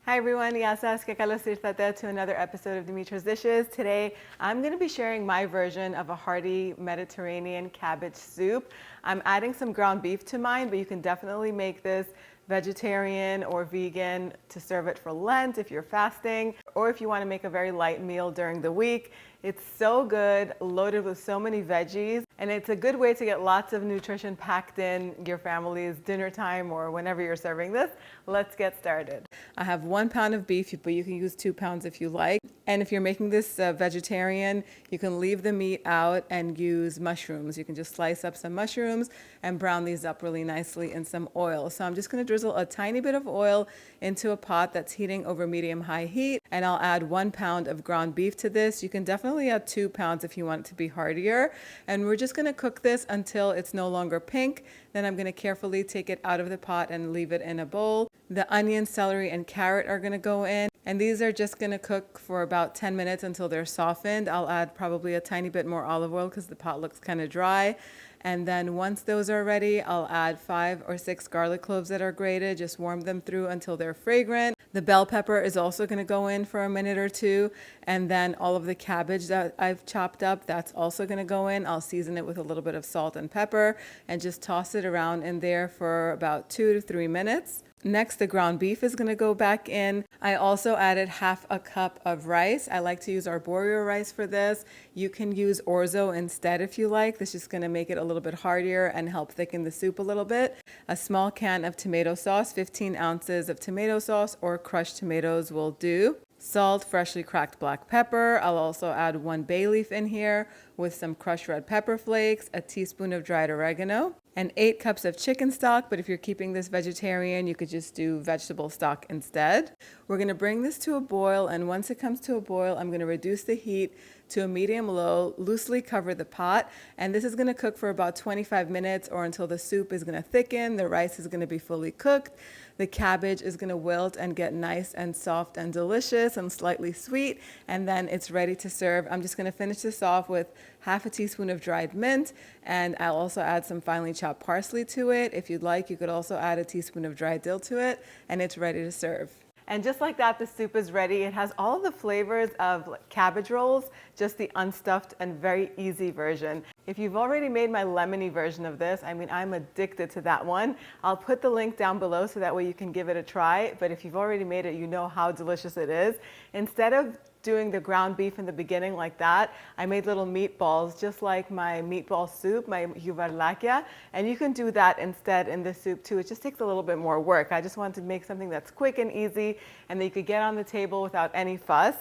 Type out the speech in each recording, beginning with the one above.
Hi everyone, Yasas que kalos irtate to another episode of Dimitra's Dishes. Today I'm going to be sharing my version of a hearty Mediterranean cabbage soup. I'm adding some ground beef to mine, but you can definitely make this vegetarian or vegan to serve it for Lent if you're fasting, or if you want to make a very light meal during the week. It's so good, loaded with so many veggies, and it's a good way to get lots of nutrition packed in your family's dinner time or whenever you're serving this. Let's get started. I have 1 pound of beef, but you can use 2 pounds if you like. And if you're making this vegetarian, you can leave the meat out and use mushrooms. You can just slice up some mushrooms and brown these up really nicely in some oil. So I'm just going to drizzle a tiny bit of oil into a pot that's heating over medium-high heat, and I'll add 1 pound of ground beef to this. You can definitely add 2 pounds if you want it to be heartier. And we're just going to cook this until it's no longer pink. Then I'm going to carefully take it out of the pot and leave it in a bowl. The onion, celery, and carrot are going to go in. And these are just going to cook for about 10 minutes until they're softened. I'll add probably a tiny bit more olive oil because the pot looks kind of dry. And then once those are ready, I'll add 5 or 6 garlic cloves that are grated. Just warm them through until they're fragrant. The bell pepper is also going to go in for a minute or two. And then all of the cabbage that I've chopped up, that's also going to go in. I'll season it with a little bit of salt and pepper and just toss it around in there for about 2 to 3 minutes. Next, the ground beef is going to go back in. I also added half a cup of rice. I like to use arborio rice for this. You can use orzo instead if you like. This is just going to make it a little bit heartier and help thicken the soup a little bit. A small can of tomato sauce, 15 ounces of tomato sauce or crushed tomatoes will do. Salt, freshly cracked black pepper. I'll also add 1 bay leaf in here with some crushed red pepper flakes, a teaspoon of dried oregano, and 8 cups of chicken stock. But if you're keeping this vegetarian, you could just do vegetable stock instead. We're going to bring this to a boil, and once it comes to a boil, I'm going to reduce the heat to a medium-low, loosely cover the pot, and this is going to cook for about 25 minutes or until the soup is going to thicken, the rice is going to be fully cooked, the cabbage is going to wilt and get nice and soft and delicious and slightly sweet, and then it's ready to serve. I'm just going to finish this off with half a teaspoon of dried mint, and I'll also add some finely chopped parsley to it. If you'd like, you could also add a teaspoon of dried dill to it, and it's ready to serve. And just like that, the soup is ready. It has all of the flavors of cabbage rolls, just the unstuffed and very easy version. If you've already made my lemony version of this, I mean, I'm addicted to that one. I'll put the link down below so that way you can give it a try. But if you've already made it, you know how delicious it is. Instead of doing the ground beef in the beginning like that, I made little meatballs just like my meatball soup, my yuvarlakia, and you can do that instead in this soup too. It just takes a little bit more work. I just wanted to make something that's quick and easy and that you could get on the table without any fuss.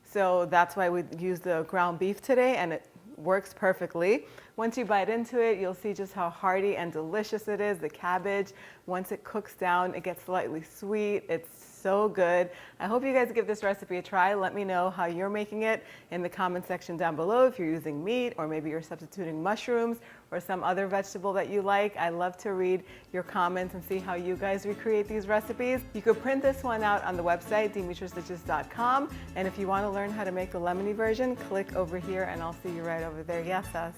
So that's why we use the ground beef today, and it works perfectly. Once you bite into it, you'll see just how hearty and delicious it is. The cabbage, once it cooks down, it gets slightly sweet. It's so good. I hope you guys give this recipe a try. Let me know how you're making it in the comment section down below. If you're using meat, or maybe you're substituting mushrooms or some other vegetable that you like. I love to read your comments and see how you guys recreate these recipes. You could print this one out on the website, dimitrasdishes.com. And if you want to learn how to make the lemony version, click over here and I'll see you right over there. Yes, us.